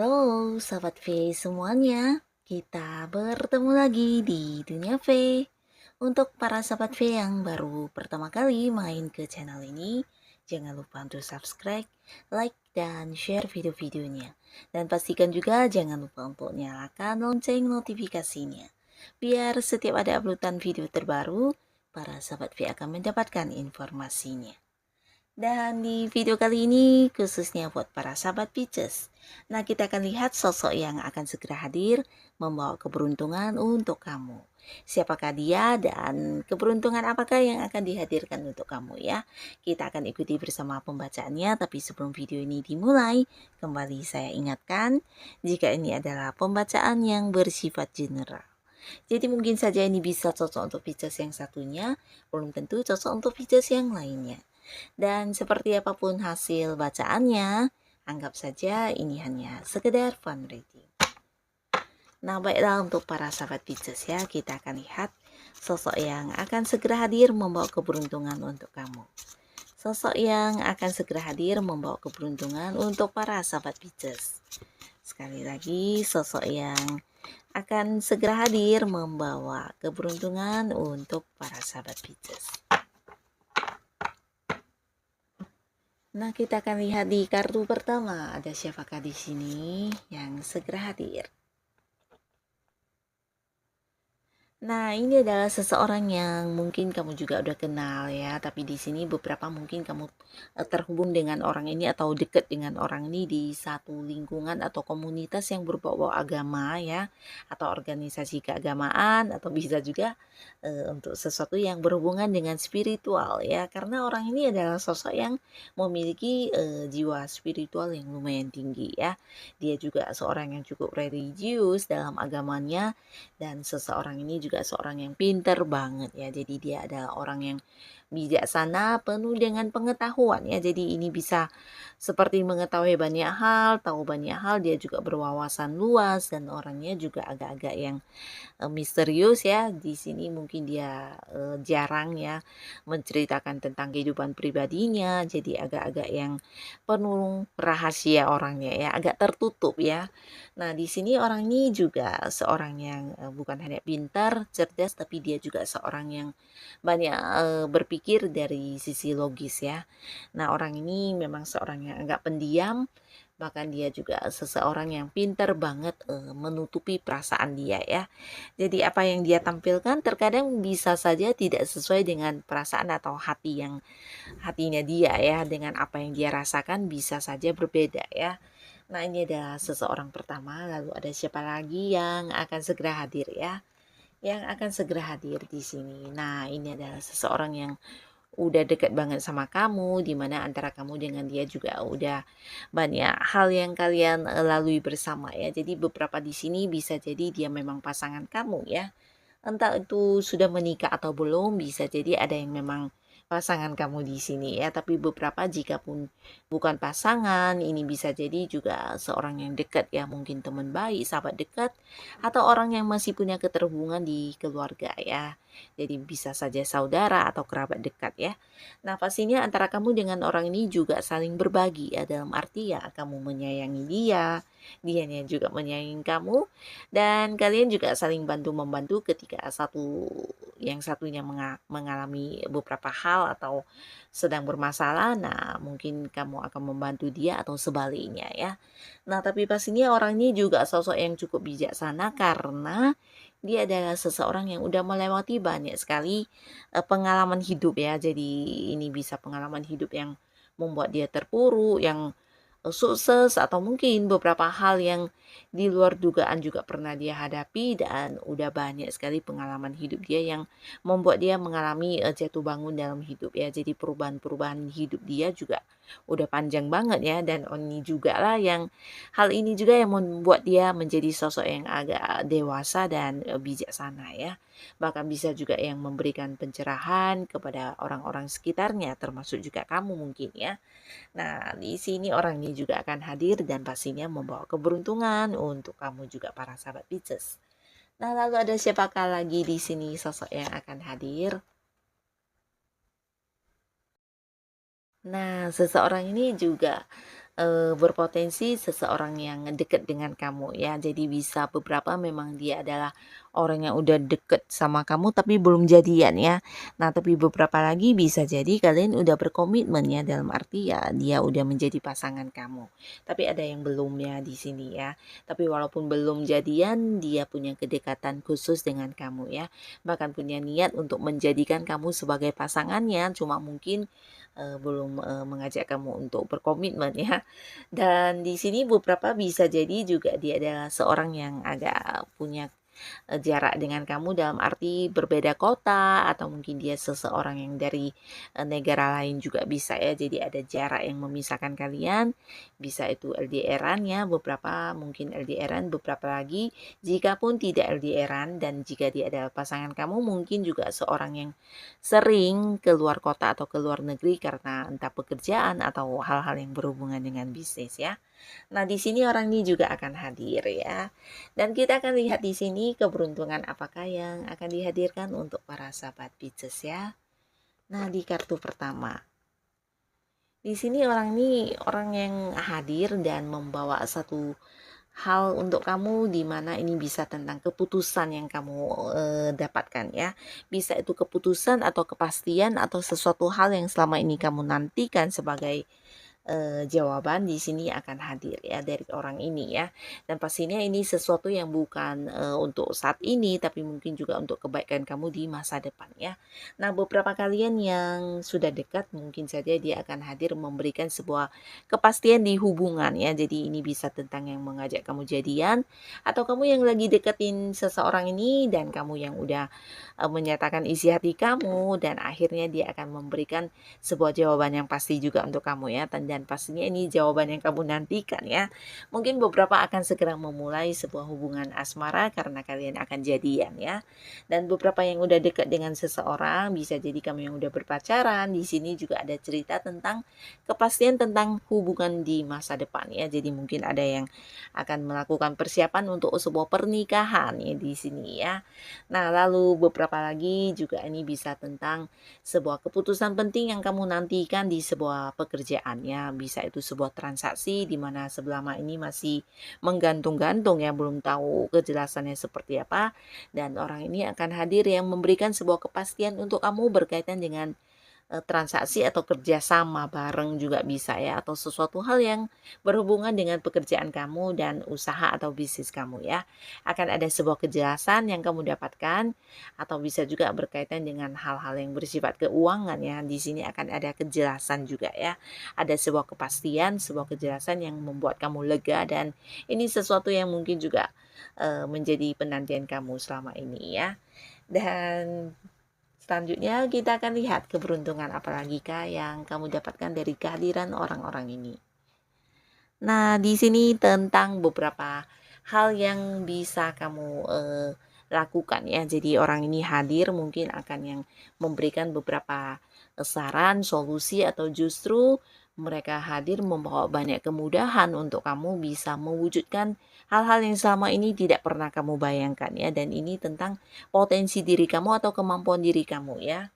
Halo Sobat V semuanya, kita bertemu lagi di Dunia V. Untuk para Sobat V yang baru pertama kali main ke channel ini, jangan lupa untuk subscribe, like, dan share video-videonya. Dan pastikan juga jangan lupa untuk nyalakan lonceng notifikasinya. Biar setiap ada uploadan video terbaru, para Sobat V akan mendapatkan informasinya. Dan di video kali ini khususnya buat para sahabat Pisces. Nah, kita akan lihat sosok yang akan segera hadir membawa keberuntungan untuk kamu. Siapakah dia dan keberuntungan apakah yang akan dihadirkan untuk kamu ya? Kita akan ikuti bersama pembacaannya, tapi sebelum video ini dimulai, kembali saya ingatkan jika ini adalah pembacaan yang bersifat general. Jadi mungkin saja ini bisa cocok untuk Pisces yang satunya, belum tentu cocok untuk Pisces yang lainnya. Dan seperti apapun hasil bacaannya, anggap saja ini hanya sekedar fun reading. Nah, baiklah untuk para sahabat Pisces ya, kita akan lihat sosok yang akan segera hadir membawa keberuntungan untuk kamu. Sosok yang akan segera hadir membawa keberuntungan untuk para sahabat Pisces. Sekali lagi, sosok yang akan segera hadir membawa keberuntungan untuk para sahabat Pisces. Nah, kita akan lihat di kartu pertama, ada siapakah di sini yang segera hadir. Nah, ini adalah seseorang yang mungkin kamu juga udah kenal ya, tapi di sini beberapa mungkin kamu terhubung dengan orang ini atau dekat dengan orang ini di satu lingkungan atau komunitas yang berbau agama ya, atau organisasi keagamaan, atau bisa juga untuk sesuatu yang berhubungan dengan spiritual ya, karena orang ini adalah sosok yang memiliki jiwa spiritual yang lumayan tinggi ya. Dia juga seorang yang cukup religius dalam agamanya, dan seseorang ini juga seorang yang pinter banget ya. Jadi dia adalah orang yang bijaksana, penuh dengan pengetahuan ya. Jadi ini bisa seperti mengetahui banyak hal, tahu banyak hal, dia juga berwawasan luas dan orangnya juga agak-agak yang misterius ya. Di sini mungkin dia jarang ya menceritakan tentang kehidupan pribadinya, jadi agak-agak yang penuh rahasia orangnya ya, agak tertutup ya. Nah, di sini orang ini juga seorang yang bukan hanya pintar, cerdas, tapi dia juga seorang yang banyak berpikir dari sisi logis ya. Nah, orang ini memang seorang yang agak pendiam, bahkan dia juga seseorang yang pintar banget menutupi perasaan dia ya. Jadi apa yang dia tampilkan terkadang bisa saja tidak sesuai dengan perasaan atau hatinya dia ya, dengan apa yang dia rasakan bisa saja berbeda ya. Nah, ini adalah seseorang pertama, lalu ada siapa lagi yang akan segera hadir ya? Yang akan segera hadir di sini. Nah, ini adalah seseorang yang udah deket banget sama kamu, dimana antara kamu dengan dia juga udah banyak hal yang kalian lalui bersama ya. Jadi beberapa di sini bisa jadi dia memang pasangan kamu ya. Entah itu sudah menikah atau belum, bisa jadi ada yang memang pasangan kamu di sini ya. Tapi beberapa jika pun bukan pasangan, ini bisa jadi juga seorang yang dekat ya, mungkin teman baik, sahabat dekat, atau orang yang masih punya keterhubungan di keluarga ya. Jadi bisa saja saudara atau kerabat dekat ya. Nah, pastinya antara kamu dengan orang ini juga saling berbagi ya, dalam arti ya kamu menyayangi dia, dianya juga menyayangi kamu, dan kalian juga saling bantu-membantu ketika yang satunya mengalami beberapa hal atau sedang bermasalah. Nah, mungkin kamu akan membantu dia atau sebaliknya ya. Nah, tapi pastinya orang ini juga sosok yang cukup bijaksana karena dia adalah seseorang yang udah melewati banyak sekali pengalaman hidup ya. Jadi ini bisa pengalaman hidup yang membuat dia terpuruk, yang sukses, atau mungkin beberapa hal yang di luar dugaan juga pernah dia hadapi, dan udah banyak sekali pengalaman hidup dia yang membuat dia mengalami jatuh bangun dalam hidup ya. Jadi perubahan-perubahan hidup dia juga udah panjang banget ya, dan ini juga lah yang hal ini juga yang membuat dia menjadi sosok yang agak dewasa dan bijaksana ya. Bahkan bisa juga yang memberikan pencerahan kepada orang-orang sekitarnya, termasuk juga kamu mungkin ya. Nah, di sini orang ini juga akan hadir dan pastinya membawa keberuntungan untuk kamu juga para sahabat Pisces. Nah, lalu ada siapakah lagi di sini sosok yang akan hadir? Nah, seseorang ini juga berpotensi seseorang yang dekat dengan kamu ya. Jadi bisa beberapa memang dia adalah orang yang udah deket sama kamu tapi belum jadian ya. Nah, tapi beberapa lagi bisa jadi kalian udah berkomitmen ya, dalam arti ya dia udah menjadi pasangan kamu. Tapi ada yang belum ya di sini ya. Tapi walaupun belum jadian, dia punya kedekatan khusus dengan kamu ya. Bahkan punya niat untuk menjadikan kamu sebagai pasangannya, cuma mungkin belum mengajak kamu untuk berkomitmen ya. Dan di sini beberapa bisa jadi juga dia adalah seorang yang agak punya jarak dengan kamu dalam arti berbeda kota atau mungkin dia seseorang yang dari negara lain juga bisa ya. Jadi ada jarak yang memisahkan kalian. Bisa itu LDRan ya, beberapa mungkin LDRan, beberapa lagi jika pun tidak LDRan dan jika dia adalah pasangan kamu mungkin juga seorang yang sering keluar kota atau keluar negeri karena entah pekerjaan atau hal-hal yang berhubungan dengan bisnis ya. Nah, di sini orang ini juga akan hadir ya. Dan kita akan lihat di sini keberuntungan apakah yang akan dihadirkan untuk para sahabat Pisces ya. Nah, di kartu pertama. Di sini orang ini orang yang hadir dan membawa satu hal untuk kamu di mana ini bisa tentang keputusan yang kamu dapatkan ya. Bisa itu keputusan atau kepastian atau sesuatu hal yang selama ini kamu nantikan sebagai jawaban di sini akan hadir ya dari orang ini ya. Dan pastinya ini sesuatu yang bukan untuk saat ini tapi mungkin juga untuk kebaikan kamu di masa depan ya. Nah, beberapa kalian yang sudah dekat mungkin saja dia akan hadir memberikan sebuah kepastian di hubungan ya. Jadi ini bisa tentang yang mengajak kamu jadian atau kamu yang lagi deketin seseorang ini dan kamu yang udah menyatakan isi hati kamu dan akhirnya dia akan memberikan sebuah jawaban yang pasti juga untuk kamu ya. Dan pastinya ini jawaban yang kamu nantikan ya. Mungkin beberapa akan segera memulai sebuah hubungan asmara karena kalian akan jadian ya. Dan beberapa yang udah dekat dengan seseorang bisa jadi kamu yang udah berpacaran. Di sini juga ada cerita tentang kepastian tentang hubungan di masa depan ya. Jadi mungkin ada yang akan melakukan persiapan untuk sebuah pernikahan ya di sini ya. Nah, lalu beberapa lagi juga ini bisa tentang sebuah keputusan penting yang kamu nantikan di sebuah pekerjaan ya. Bisa itu sebuah transaksi di mana selama ini masih menggantung-gantung ya, belum tahu kejelasannya seperti apa. Dan orang ini akan hadir yang memberikan sebuah kepastian untuk kamu berkaitan dengan transaksi atau kerjasama bareng juga bisa ya, atau sesuatu hal yang berhubungan dengan pekerjaan kamu dan usaha atau bisnis kamu ya. Akan ada sebuah kejelasan yang kamu dapatkan atau bisa juga berkaitan dengan hal-hal yang bersifat keuangan ya. Di sini akan ada kejelasan juga ya. Ada sebuah kepastian, sebuah kejelasan yang membuat kamu lega dan ini sesuatu yang mungkin juga menjadi penantian kamu selama ini ya. Dan selanjutnya kita akan lihat keberuntungan apalagi kah yang kamu dapatkan dari kehadiran orang-orang ini. Nah, di sini tentang beberapa hal yang bisa kamu lakukan ya. Jadi orang ini hadir mungkin akan yang memberikan beberapa saran, solusi atau justru mereka hadir membawa banyak kemudahan untuk kamu bisa mewujudkan hal-hal yang selama ini tidak pernah kamu bayangkan ya. Dan ini tentang potensi diri kamu atau kemampuan diri kamu ya.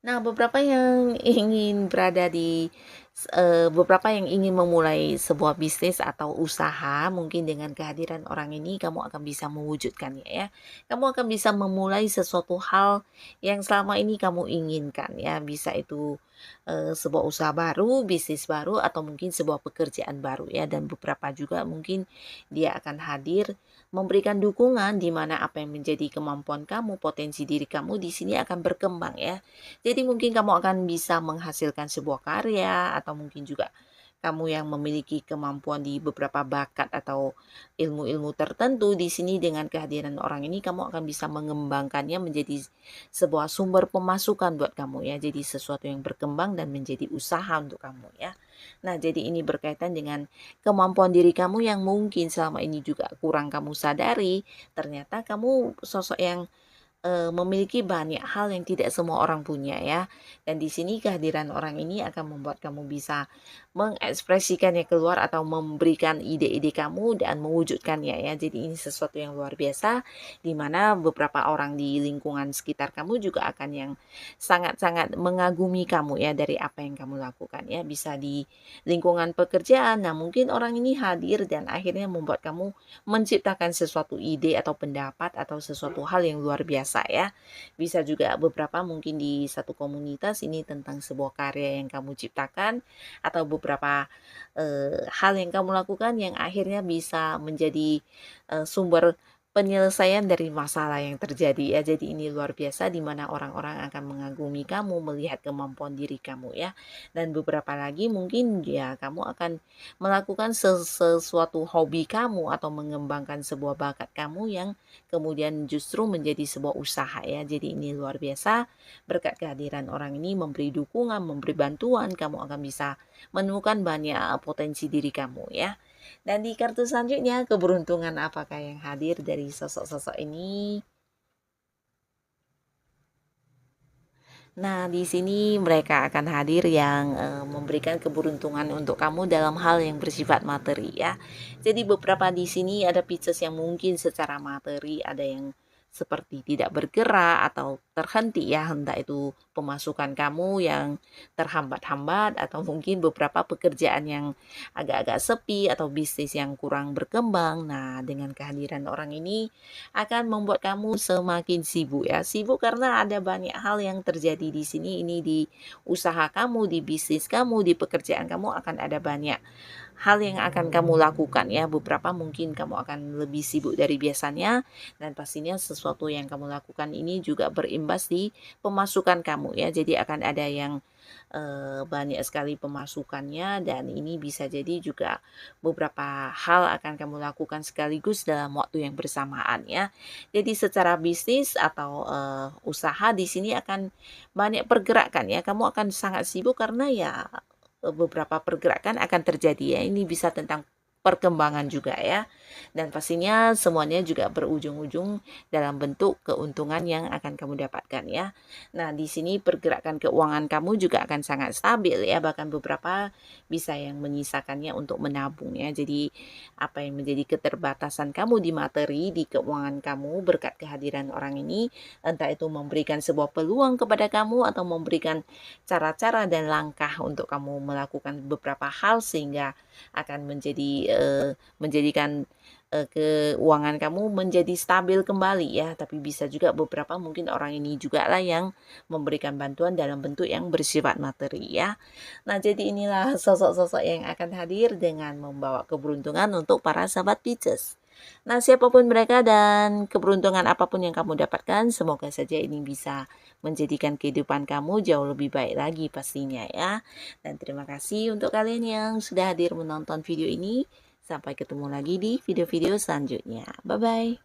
Nah, beberapa yang ingin berada di beberapa yang ingin memulai sebuah bisnis atau usaha, mungkin dengan kehadiran orang ini kamu akan bisa mewujudkannya ya. Kamu akan bisa memulai sesuatu hal yang selama ini kamu inginkan ya. Bisa itu sebuah usaha baru, bisnis baru atau mungkin sebuah pekerjaan baru ya. Dan beberapa juga mungkin dia akan hadir memberikan dukungan di mana apa yang menjadi kemampuan kamu, potensi diri kamu di sini akan berkembang ya. Jadi mungkin kamu akan bisa menghasilkan sebuah karya atau mungkin juga kamu yang memiliki kemampuan di beberapa bakat atau ilmu-ilmu tertentu di sini dengan kehadiran orang ini kamu akan bisa mengembangkannya menjadi sebuah sumber pemasukan buat kamu ya. Jadi sesuatu yang berkembang dan menjadi usaha untuk kamu ya. Nah, jadi ini berkaitan dengan kemampuan diri kamu yang mungkin selama ini juga kurang kamu sadari. Ternyata kamu sosok yang memiliki banyak hal yang tidak semua orang punya ya. Dan di sini kehadiran orang ini akan membuat kamu bisa mengekspresikannya keluar atau memberikan ide-ide kamu dan mewujudkannya ya. Jadi ini sesuatu yang luar biasa di mana beberapa orang di lingkungan sekitar kamu juga akan yang sangat-sangat mengagumi kamu ya dari apa yang kamu lakukan ya. Bisa di lingkungan pekerjaan. Nah, mungkin orang ini hadir dan akhirnya membuat kamu menciptakan sesuatu ide atau pendapat atau sesuatu hal yang luar biasa ya. Bisa juga beberapa mungkin di satu komunitas ini tentang sebuah karya yang kamu ciptakan atau beberapa hal yang kamu lakukan yang akhirnya bisa menjadi sumber penyelesaian dari masalah yang terjadi ya. Jadi ini luar biasa di mana orang-orang akan mengagumi kamu, melihat kemampuan diri kamu ya. Dan beberapa lagi mungkin ya kamu akan melakukan sesuatu hobi kamu atau mengembangkan sebuah bakat kamu yang kemudian justru menjadi sebuah usaha ya. Jadi ini luar biasa, berkat kehadiran orang ini memberi dukungan, memberi bantuan, kamu akan bisa menemukan banyak potensi diri kamu ya. Dan di kartu selanjutnya, keberuntungan apakah yang hadir dari sosok-sosok ini? Nah, di sini mereka akan hadir yang memberikan keberuntungan untuk kamu dalam hal yang bersifat materi ya. Jadi beberapa di sini ada Pisces yang mungkin secara materi ada yang seperti tidak bergerak atau terhenti ya, entah itu pemasukan kamu yang terhambat-hambat atau mungkin beberapa pekerjaan yang agak-agak sepi atau bisnis yang kurang berkembang. Nah, dengan kehadiran orang ini akan membuat kamu semakin sibuk ya. Sibuk karena ada banyak hal yang terjadi di sini. Ini di usaha kamu, di bisnis kamu, di pekerjaan kamu akan ada banyak hal yang akan kamu lakukan ya. Beberapa mungkin kamu akan lebih sibuk dari biasanya dan pastinya sesuatu yang kamu lakukan ini juga berimbas di pemasukan kamu ya. Jadi akan ada yang banyak sekali pemasukannya dan ini bisa jadi juga beberapa hal akan kamu lakukan sekaligus dalam waktu yang bersamaan ya. Jadi secara bisnis atau usaha di sini akan banyak pergerakan ya. Kamu akan sangat sibuk karena ya beberapa pergerakan akan terjadi ya. Ini bisa tentang perkembangan juga ya. Dan pastinya semuanya juga berujung-ujung dalam bentuk keuntungan yang akan kamu dapatkan ya. Nah, di sini pergerakan keuangan kamu juga akan sangat stabil ya. Bahkan beberapa bisa yang menyisakannya untuk menabung ya. Jadi apa yang menjadi keterbatasan kamu di materi, di keuangan kamu berkat kehadiran orang ini, entah itu memberikan sebuah peluang kepada kamu atau memberikan cara-cara dan langkah untuk kamu melakukan beberapa hal sehingga akan menjadikan keuangan kamu menjadi stabil kembali ya. Tapi bisa juga beberapa mungkin orang ini juga lah yang memberikan bantuan dalam bentuk yang bersifat materi ya. Nah, jadi inilah sosok-sosok yang akan hadir dengan membawa keberuntungan untuk para sahabat Pisces. Nah, siapapun mereka dan keberuntungan apapun yang kamu dapatkan, semoga saja ini bisa menjadikan kehidupan kamu jauh lebih baik lagi pastinya ya. Dan terima kasih untuk kalian yang sudah hadir menonton video ini. Sampai ketemu lagi di video-video selanjutnya. Bye-bye.